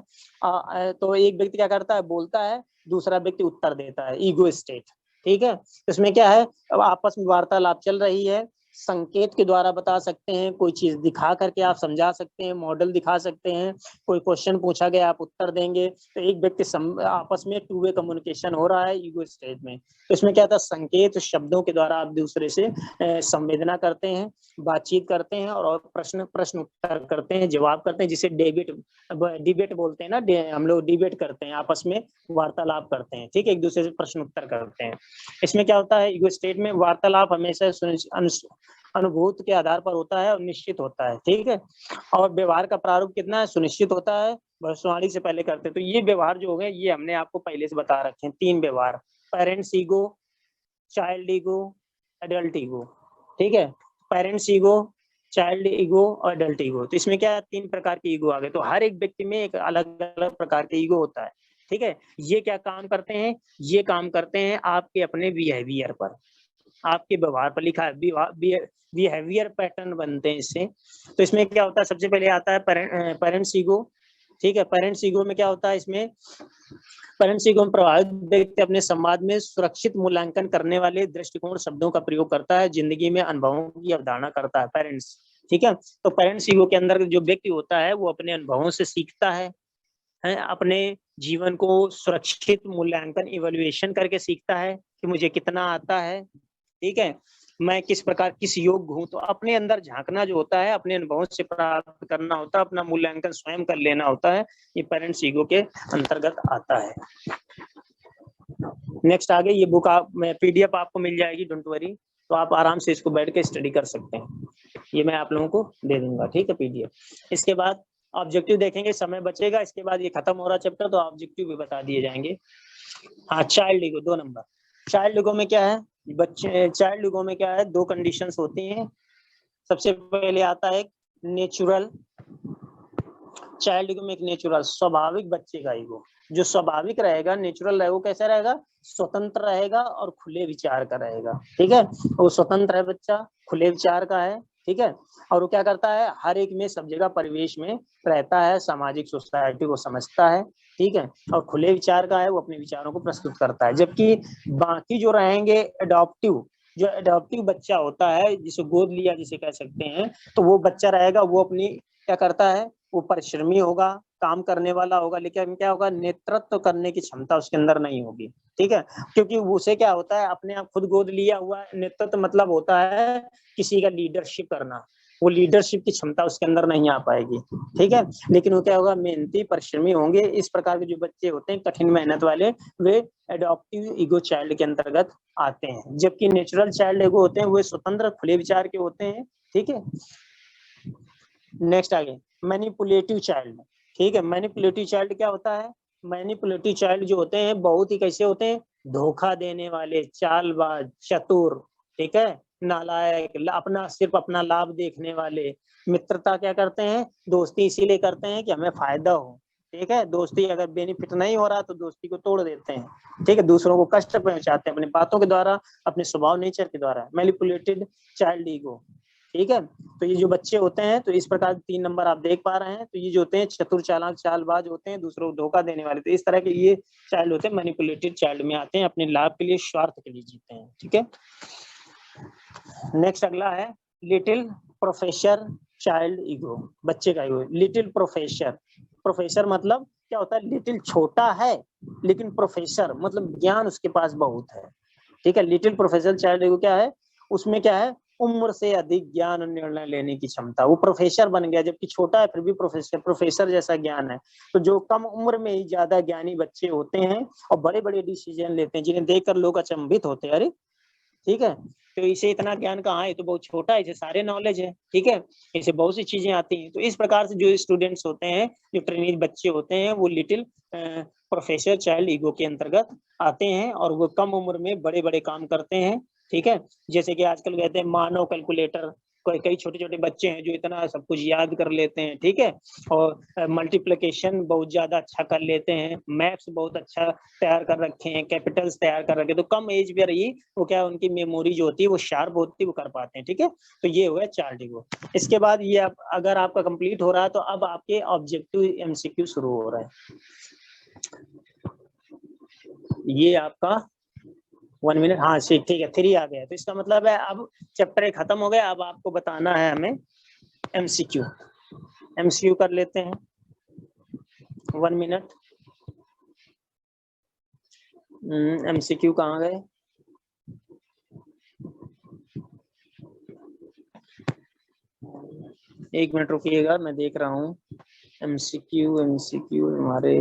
तो एक व्यक्ति क्या करता है, बोलता है, दूसरा व्यक्ति उत्तर देता है, ईगो स्टेट, ठीक है। इसमें क्या है, अब आपस में वार्तालाप चल रही है, संकेत के द्वारा बता सकते हैं, कोई चीज दिखा करके आप समझा सकते हैं, मॉडल दिखा सकते हैं, कोई क्वेश्चन पूछा गया आप उत्तर देंगे। तो एक व्यक्ति आपस में टू वे कम्युनिकेशन हो रहा है ईगो स्टेट में। तो इसमें क्या था, संकेत शब्दों के द्वारा आप दूसरे से संवेदना करते हैं, बातचीत करते हैं और प्रश्न उत्तर करते हैं, जवाब करते हैं, जिसे डिबेट बोलते हैं ना, हम लोग डिबेट करते हैं, आपस में वार्तालाप करते हैं, ठीक है, एक दूसरे से प्रश्न उत्तर करते हैं। इसमें क्या होता है, ईगो स्टेट में वार्तालाप हमेशा अनुभूत के आधार पर होता है और निश्चित होता है, ठीक है। और व्यवहार का प्रारूप कितना है, सुनिश्चित होता है, भविष्यवाणी से पहले करते हैं। तो ये व्यवहार जो हो गए, ये हमने आपको पहले से बता रखे हैं, 3 व्यवहार, parents ego, child ego, adult ego, ठीक है। पेरेंट्स ईगो, चाइल्ड ईगो और एडल्ट ईगो। तो इसमें क्या 3 प्रकार के ईगो आ गए। तो हर एक व्यक्ति में एक अलग अलग प्रकार के ईगो होता है, ठीक है। ये क्या काम करते हैं, ये काम करते हैं आपके अपने बिहेवियर पर, आपके व्यवहार पर लिखा है, बिहेवियर पैटर्न बनते हैं इससे। तो इसमें क्या होता है, सबसे पहले आता है पेरेंट्स ईगो, ठीक है। पेरेंट्स ईगो में क्या होता है, इसमें पेरेंट्स ईगो में प्रभावित व्यक्ति अपने संवाद में सुरक्षित मूल्यांकन करने वाले दृष्टिकोण शब्दों का प्रयोग करता है, जिंदगी में अनुभवों की अवधारणा करता है पेरेंट्स, ठीक है। तो पेरेंट्स ईगो के अंदर जो व्यक्ति होता है वो अपने अनुभवों से सीखता है, अपने जीवन को सुरक्षित मूल्यांकन इवैल्यूएशन करके सीखता है कि मुझे कितना आता है, ठीक है, मैं किस प्रकार किस योग्य हूं। तो अपने अंदर झांकना जो होता है, अपने अनुभवों से प्राप्त करना होता है, अपना मूल्यांकन स्वयं कर लेना होता है, ये पेरेंट्स ईगो के अंतर्गत आता है। नेक्स्ट आगे, ये बुक आप पीडीएफ आपको मिल जाएगी, डोंट वरी, तो आप आराम से इसको बैठ के स्टडी कर सकते हैं। ये मैं आप लोगों को दे दूंगा, ठीक है, पीडीएफ। इसके बाद ऑब्जेक्टिव देखेंगे, समय बचेगा, इसके बाद ये खत्म हो रहा चैप्टर, तो ऑब्जेक्टिव भी बता दिए जाएंगे। हाँ, child ego 2 number. Child ego में क्या है, बच्चे चाइल्ड ईगो में क्या है, 2 कंडीशंस होती हैं। सबसे पहले आता है नेचुरल, चाइल्ड ईगो में एक नेचुरल स्वाभाविक बच्चे का ईगो, जो स्वाभाविक रहेगा, नेचुरल रहेगा, वो कैसा रहेगा, स्वतंत्र रहेगा और खुले विचार का रहेगा, ठीक है। वो स्वतंत्र है बच्चा, खुले विचार का है, ठीक है। और वो क्या करता है, हर एक में सब जगह परिवेश में रहता है, सामाजिक सोसाइटी को समझता है, ठीक है, और खुले विचार का है, वो अपने विचारों को प्रस्तुत करता है। जबकि बाकी जो रहेंगे एडॉप्टिव, जो एडॉप्टिव बच्चा होता है, जिसे गोद लिया जिसे कह सकते हैं, तो वो बच्चा रहेगा, वो अपनी क्या करता है, वो परिश्रमी होगा, काम करने वाला होगा, लेकिन क्या होगा, नेतृत्व करने की क्षमता उसके अंदर नहीं होगी, ठीक है। क्योंकि उसे क्या होता है, अपने आप खुद गोद लिया हुआ, नेतृत्व मतलब होता है किसी का लीडरशिप करना, वो लीडरशिप की क्षमता उसके अंदर नहीं आ पाएगी, ठीक है। लेकिन वो क्या होगा, मेहनती परिश्रमी होंगे। इस प्रकार के जो बच्चे होते हैं कठिन मेहनत वाले, वे एडॉप्टिव ईगो चाइल्ड के अंतर्गत आते हैं। जबकि नेचुरल चाइल्ड ईगो होते हैं, वो स्वतंत्र खुले विचार के होते हैं, ठीक है। नेक्स्ट आगे, मैनिपुलेटिव चाइल्ड, ठीक है। मैनिपुलेटिव चाइल्ड क्या होता है, मैनिपुलेटिव चाइल्ड जो होते हैं बहुत ही कैसे होते हैं, धोखा देने वाले, चालबाज, चतुर, ठीक है, नालायक, सिर्फ अपना लाभ देखने वाले। मित्रता क्या करते हैं, दोस्ती इसीलिए करते हैं कि हमें फायदा हो, ठीक है। दोस्ती अगर बेनिफिट नहीं हो रहा तो दोस्ती को तोड़ देते हैं, ठीक है, दूसरों को कष्ट पहुंचाते हैं अपनी बातों के द्वारा, अपने स्वभाव नेचर के द्वारा। मैनिपुलेटेड चाइल्ड ईगो, ठीक है। तो ये जो बच्चे होते हैं, तो इस प्रकार 3 नंबर आप देख पा रहे हैं, तो ये जो होते हैं चतुर, चालाक, चालबाज होते हैं, दूसरों को धोखा देने वाले। तो इस तरह के ये चाइल्ड होते हैं, मैनिपुलेटेड चाइल्ड में आते हैं, अपने लाभ के लिए, स्वार्थ के लिए जीते हैं, ठीक है। नेक्स्ट अगला है लिटिल प्रोफेसर चाइल्ड ईगो, बच्चे का ईगो। लिटिल प्रोफेसर, प्रोफेसर मतलब क्या होता है, लिटिल छोटा है, लेकिन प्रोफेसर मतलब ज्ञान उसके पास बहुत है, ठीक है। लिटिल प्रोफेसर चाइल्ड ईगो क्या है, उसमें क्या है, उम्र से अधिक ज्ञान और निर्णय लेने की क्षमता, वो प्रोफेसर बन गया, जबकि छोटा है फिर भी प्रोफेसर जैसा ज्ञान है। तो जो कम उम्र में ही ज्यादा ज्ञानी बच्चे होते हैं और बड़े बड़े डिसीजन लेते हैं, जिन्हें देखकर लोग अचंभित होते हैं, अरे ठीक है, तो इसे इतना ज्ञान कहाँ है, तो बहुत छोटा है, इसे सारे नॉलेज है, ठीक है, इसे बहुत सी चीजें आती हैं। तो इस प्रकार से जो स्टूडेंट्स होते हैं, जो ट्रेनिंग बच्चे होते हैं, वो लिटिल प्रोफेसर चाइल्ड ईगो के अंतर्गत आते हैं, और वो कम उम्र में बड़े बड़े काम करते हैं, ठीक है। जैसे कि आजकल कहते हैं मानव कैलकुलेटर, कई छोटे छोटे बच्चे हैं जो इतना सब कुछ याद कर लेते हैं, ठीक है, और मल्टीप्लिकेशन बहुत ज्यादा अच्छा कर लेते हैं, मैथ्स बहुत अच्छा तैयार कर रखे हैं, कैपिटल्स तैयार कर रखे हैं। तो कम एज में रही वो क्या, उनकी मेमोरी जो होती है वो शार्प होती है, वो कर पाते हैं, ठीक है। तो ये हो गया चाइल्ड ईगो। इसके बाद ये अगर आपका कंप्लीट हो रहा है, तो अब आपके ऑब्जेक्टिव एमसीक्यू शुरू हो रहा है। ये आपका 1 मिनट, हाँ ठीक ठीक है, 3 आ गया। तो इसका मतलब है अब चैप्टर 1 खत्म हो गया, अब आपको बताना है हमें एमसीक्यू। एमसीक्यू कर लेते हैं, 1 मिनट। एमसीक्यू कहाँ गए? एक मिनट रुकिएगा, मैं देख रहा हूँ। एमसीक्यू एमसीक्यू हमारे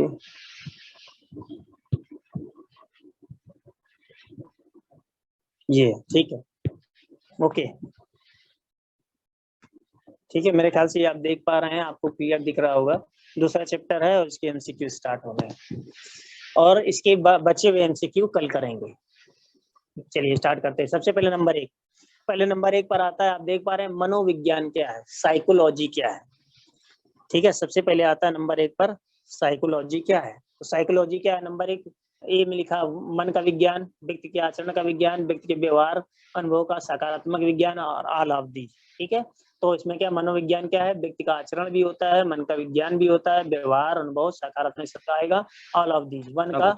ये ठीक है, ओके ठीक है। मेरे ख्याल से ये आप देख पा रहे हैं, आपको क्लियर दिख रहा होगा। दूसरा चैप्टर है और इसके एमसीक्यू स्टार्ट हो गए और इसके बचे हुए एमसीक्यू कल करेंगे। चलिए स्टार्ट करते हैं। सबसे पहले नंबर 1, पहले नंबर 1 पर आता है, आप देख पा रहे हैं मनोविज्ञान क्या है, साइकोलॉजी क्या है। ठीक है, सबसे पहले आता है नंबर 1 पर साइकोलॉजी क्या है। तो साइकोलॉजी क्या है, नंबर 1 ए में लिखा मन का विज्ञान, व्यक्ति के आचरण का विज्ञान, व्यक्ति के व्यवहार अनुभव का सकारात्मक विज्ञान और ऑल ऑफ दी। ठीक है, तो इसमें क्या मनोविज्ञान क्या है, व्यक्ति का आचरण भी होता है, मन का विज्ञान भी होता है, व्यवहार अनुभव सकारात्मक सबका आएगा, ऑल ऑफ दीज वन का।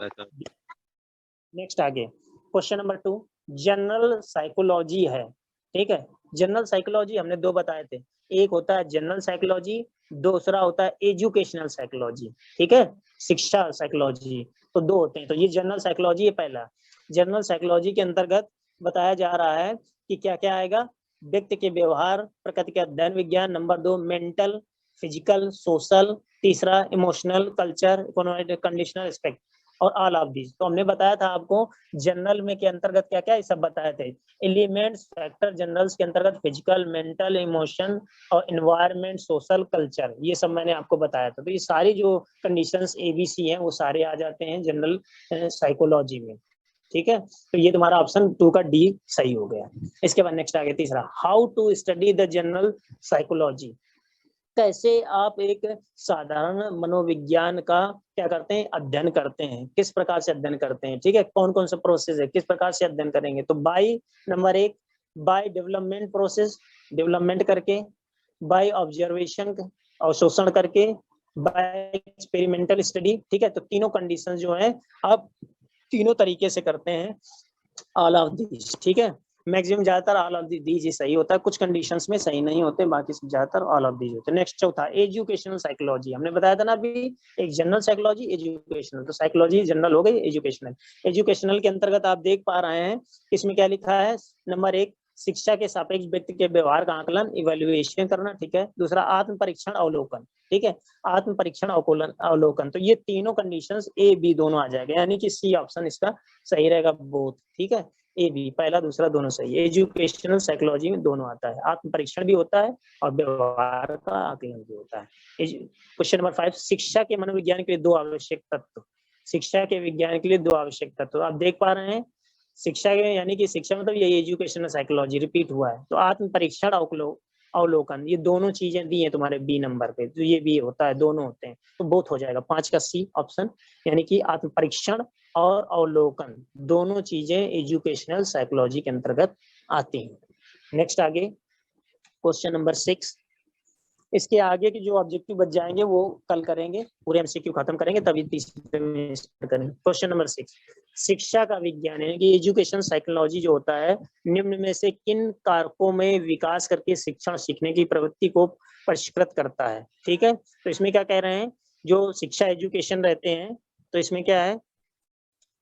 नेक्स्ट आगे क्वेश्चन नंबर 2 जनरल साइकोलॉजी है। ठीक है, जनरल साइकोलॉजी हमने 2 बताए थे, एक होता है जनरल साइकोलॉजी, दूसरा होता है एजुकेशनल साइकोलॉजी। ठीक है, शिक्षा साइकोलॉजी, तो 2 होते हैं। तो ये जनरल साइकोलॉजी है पहला। जनरल साइकोलॉजी के अंतर्गत बताया जा रहा है कि क्या क्या आएगा, व्यक्ति के व्यवहार, प्रकृति का अध्ययन विज्ञान, नंबर 2 मेंटल फिजिकल सोशल, तीसरा emotional culture economic conditional aspect और ऑल ऑफ दीज। तो हमने बताया था आपको जनरल में के अंतर्गत क्या क्या ये सब बताए थे। एलिमेंट्स फैक्टर जनरल्स के अंतर्गत फिजिकल मेंटल इमोशन और एनवायरनमेंट सोशल कल्चर, ये सब मैंने आपको बताया था। तो ये सारी जो कंडीशंस एबीसी हैं वो सारे आ जाते हैं जनरल साइकोलॉजी में। ठीक है, तो ये तुम्हारा ऑप्शन 2 का डी सही हो गया। इसके बाद नेक्स्ट आ गया तीसरा, how to study the general psychology. कैसे आप एक साधारण मनोविज्ञान का क्या करते हैं, अध्ययन करते हैं, किस प्रकार से अध्ययन करते हैं। ठीक है, कौन कौन सा प्रोसेस है, किस प्रकार से अध्ययन करेंगे। तो by number 1 by development process, development करके, बाय ऑब्जर्वेशन और शोषण करके, बाय एक्सपेरिमेंटल स्टडी। ठीक है, तो तीनों कंडीशन जो है आप तीनों तरीके से करते हैं, ऑल ऑफ दिस। ठीक है, मैक्सिमम ज्यादातर ऑल ऑफ दीज ही सही होता है, कुछ कंडीशंस में सही नहीं होते, बाकी ज्यादातर ऑल ऑफ दीज होते हैं। नेक्स्ट चौथा एजुकेशनल साइकोलॉजी, हमने बताया था ना अभी, एक जनरल साइकोलॉजी एजुकेशनल, तो साइकोलॉजी जनरल हो गई, एजुकेशनल। एजुकेशनल के अंतर्गत आप देख पा रहे हैं इसमें क्या लिखा है, नंबर 1 शिक्षा के सापेक्ष व्यक्ति के व्यवहार का आकलन इवेल्युएशन करना। ठीक है, दूसरा आत्म परीक्षण अवलोकन। ठीक है, आत्म परीक्षण अवलोकन, तो ये तीनों कंडीशंस ए बी दोनों आ जाएगा, यानी कि सी ऑप्शन इसका सही रहेगा बोथ। ठीक है, ए बी पहला दूसरा दोनों सही है। एजुकेशनल साइकोलॉजी में दोनों आता है, आत्म परीक्षण भी होता है और व्यवहार का आकलन भी होता है। क्वेश्चन नंबर 5 शिक्षा के मनोविज्ञान के लिए 2 आवश्यक तत्व। शिक्षा के विज्ञान के लिए 2 आवश्यक तत्व आप देख पा रहे हैं। शिक्षा के यानी कि शिक्षा मतलब ये एजुकेशनल साइकोलॉजी रिपीट हुआ है, तो आत्म परीक्षण अवलोकन, ये दोनों चीजें दी हैं तुम्हारे बी नंबर पे, तो ये भी होता है, दोनों होते हैं, तो बोथ हो जाएगा 5 का सी ऑप्शन, यानी कि आत्म परीक्षण और अवलोकन दोनों चीजें एजुकेशनल साइकोलॉजी के अंतर्गत आती हैं। नेक्स्ट आगे क्वेश्चन नंबर 6, इसके आगे के जो ऑब्जेक्टिव बच जाएंगे वो कल करेंगे, पूरे एमसीक्यू खत्म करेंगे तभी तीसरे में करेंगे। क्वेश्चन नंबर 6 शिक्षा का विज्ञान यानी कि एजुकेशन साइकोलॉजी जो होता है, निम्न में से किन कारकों में विकास करके शिक्षण सीखने की प्रवृत्ति को परिष्कृत करता है। ठीक है, तो इसमें क्या कह रहे हैं, जो शिक्षा एजुकेशन रहते हैं, तो इसमें क्या है,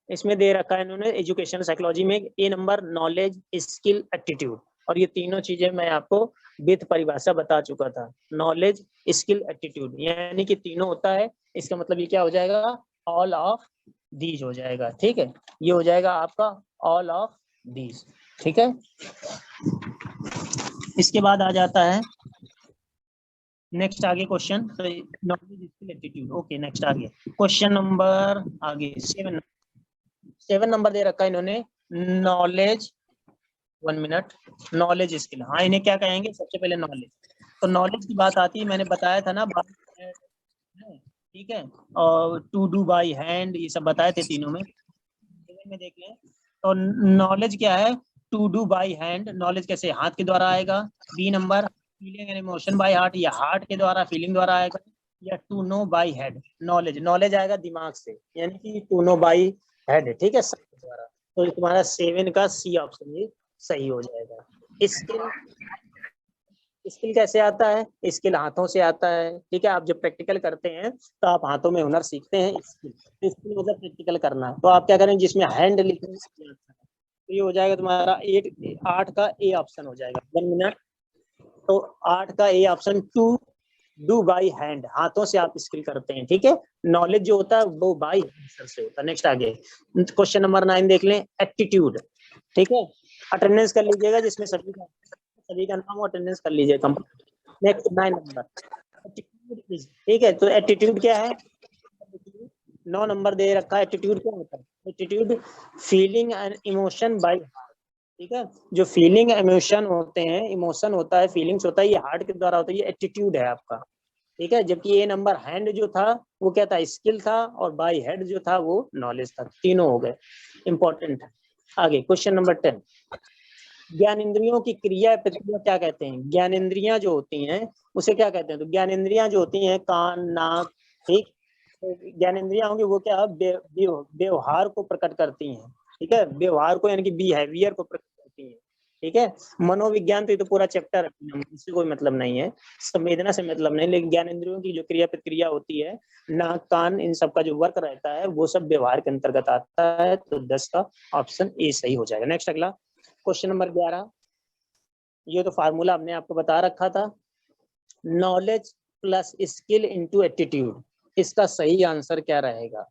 इसमें दे रखा है इन्होंने एजुकेशन साइकोलॉजी में ए नंबर नॉलेज स्किल एप्टीट्यूड, और ये तीनों चीजें मैं आपको विद परिभाषा बता चुका था, नॉलेज स्किल एप्टीट्यूड यानी कि तीनों होता है, इसका मतलब ये क्या हो जाएगा, ऑल ऑफ दीज हो जाएगा। ठीक है, ये हो जाएगा आपका ऑल ऑफ दीज। ठीक है, इसके बाद आ जाता है नेक्स्ट आगे क्वेश्चन, तो knowledge skill aptitude. Okay, next आगे क्वेश्चन नंबर आगे 7 नंबर दे रखा है इन्होंने, नॉलेज 1 मिनट, नॉलेज स्किल। हाँ, इन्हें क्या कहेंगे, सबसे पहले नॉलेज, तो नॉलेज की बात आती है, मैंने बताया था ना, ठीक है, और टू डू बाय हैंड ये सब बताए थे तीनों में देख लें। तो नॉलेज क्या है, to do by hand, knowledge कैसे, हाथ के द्वारा आएगा। B number feeling and emotion by heart, या हार्ट के द्वारा फीलिंग द्वारा आएगा, या to know by head, knowledge आएगा दिमाग से, यानी कि टू नो बाय हेड। ठीक है, द्वारा, तो तुम्हारा 7 का सी ऑप्शन ये सही हो जाएगा। स्किल, स्किल कैसे आता है? स्किल हाथों से आता है, ठीक है। आप जब प्रैक्टिकल करते हैं तो आप हाथों में हुनर सीखते हैं। स्किल, स्किल मतलब प्रैक्टिकल करना। तो आप क्या करें, जिसमें हैंड लिखना है तो ये हो जाएगा तुम्हारा 8 का ए ऑप्शन हो जाएगा। 1 मिनट। तो 8 का A option, to do by hand, हाथों से आप स्किल करते हैं, ठीक है। नॉलेज जो होता है वो बाई आंसर से होता है। नेक्स्ट आगे क्वेश्चन नंबर 9 देख लें, एप्टीट्यूड, ठीक है। अटेंडेंस कर लीजिएगा, जिसमें सभी का नाम अटेंडेंस कर लीजिए कंप्लीट। नेक्स्ट 9 नंबर, एप्टीट्यूड, ठीक है। तो एप्टीट्यूड क्या है? 9 नंबर दे रखा है। एप्टीट्यूड क्या होता है? Aptitude feeling and emotion bye, ठीक है। जो फीलिंग इमोशन होते हैं, इमोशन होता है, फीलिंग्स होता है, ये हार्ट के द्वारा होता है, ये एटीट्यूड है आपका, ठीक है। जबकि ये नंबर हैंड जो था वो क्या था? स्किल था, और बाय हेड जो था वो नॉलेज था। तीनों हो गए, इंपॉर्टेंट है। आगे क्वेश्चन नंबर 10, ज्ञान इंद्रियों की क्रिया प्रतिक्रिया क्या कहते हैं? ज्ञान इंद्रियां जो होती हैं उसे क्या कहते हैं? तो ज्ञान इंद्रियां जो होती हैं, कान, नाक, ठीक, तो ज्ञान इंद्रियां होंगी वो क्या व्यवहार को प्रकट करती हैं, ठीक है। व्यवहार को यानी कि बिहेवियर को प्रकट करती हैं, ठीक है। मनोविज्ञान तो ये तो पूरा चैप्टर है, इससे कोई मतलब नहीं है, संवेदना से मतलब नहीं, लेकिन ज्ञान इंद्रियों की जो क्रिया प्रतिक्रिया होती है, नाक, कान, इन सब का जो वर्क रहता है वो सब व्यवहार के अंतर्गत आता है। तो 10 का ऑप्शन ए सही हो जाएगा। नेक्स्ट अगला क्वेश्चन नंबर 11, ये तो फार्मूला हमने आपको बता रखा था, knowledge plus skill into attitude, इसका सही आंसर क्या रहेगा?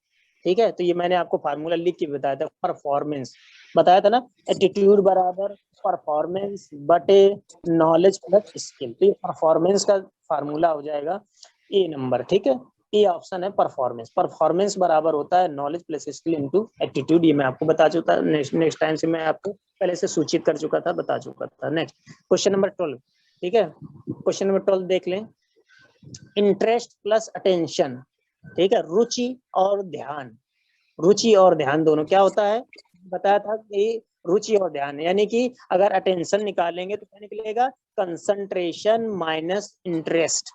ठीक है, तो ये मैंने आपको फार्मूला लिख के बताया था, परफॉर्मेंस बताया था ना, एटीट्यूड बराबर परफॉर्मेंस बटे नॉलेज प्लस स्किल। तो ये परफॉर्मेंस का फार्मूला हो जाएगा ए नंबर, ठीक है। ये ऑप्शन है परफॉर्मेंस। परफॉर्मेंस बराबर होता है knowledge plus skill into attitude. ये मैं आपको बता चुका, नेक्स्ट टाइम से मैं आपको पहले से सूचित कर चुका था, बता चुका था। नेक्स्ट क्वेश्चन नंबर 12, ठीक है। क्वेश्चन नंबर 12 देख लें, इंटरेस्ट प्लस अटेंशन, ठीक है। रुचि और ध्यान, रुचि और ध्यान दोनों क्या होता है? बताया था कि रुचि और ध्यान, यानी कि अगर अटेंशन निकालेंगे तो क्या निकलेगा? कंसंट्रेशन माइनस इंटरेस्ट,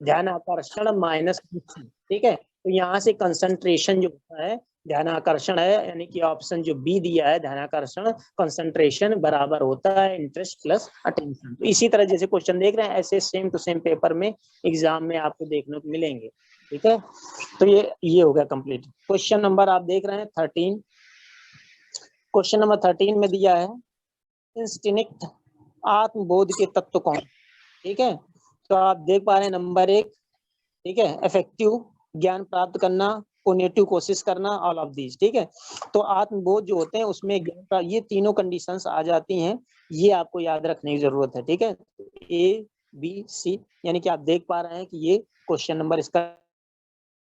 ध्यान आकर्षण माइनस रुचि, ठीक है। तो यहाँ से कंसंट्रेशन जो होता है ध्यान आकर्षण है, यानी कि ऑप्शन जो बी दिया है ध्यान आकर्षण, कंसंट्रेशन बराबर होता है इंटरेस्ट प्लस अटेंशन। तो इसी तरह जैसे क्वेश्चन देख रहे हैं ऐसे सेम टू सेम पेपर में एग्जाम में आपको देखने को मिलेंगे, ठीक है। तो ये हो गया कंप्लीट। क्वेश्चन नंबर आप देख रहे हैं 13, क्वेश्चन नंबर 13 में दिया है इंस्टिंक्ट, आत्मबोध के तत्व कौन? ठीक है, तो आप देख पा रहे हैं नंबर 1, ठीक है, इफेक्टिव ज्ञान प्राप्त करना, कोनेटिव कोशिश करना, ऑल ऑफ दीज, ठीक है। तो आत्मबोध जो होते हैं उसमें ज्ञान, ये तीनों कंडीशंस आ जाती हैं, ये आपको याद रखने की जरूरत है, ठीक है। ए बी सी, यानी कि आप देख पा रहे हैं कि ये क्वेश्चन नंबर इसका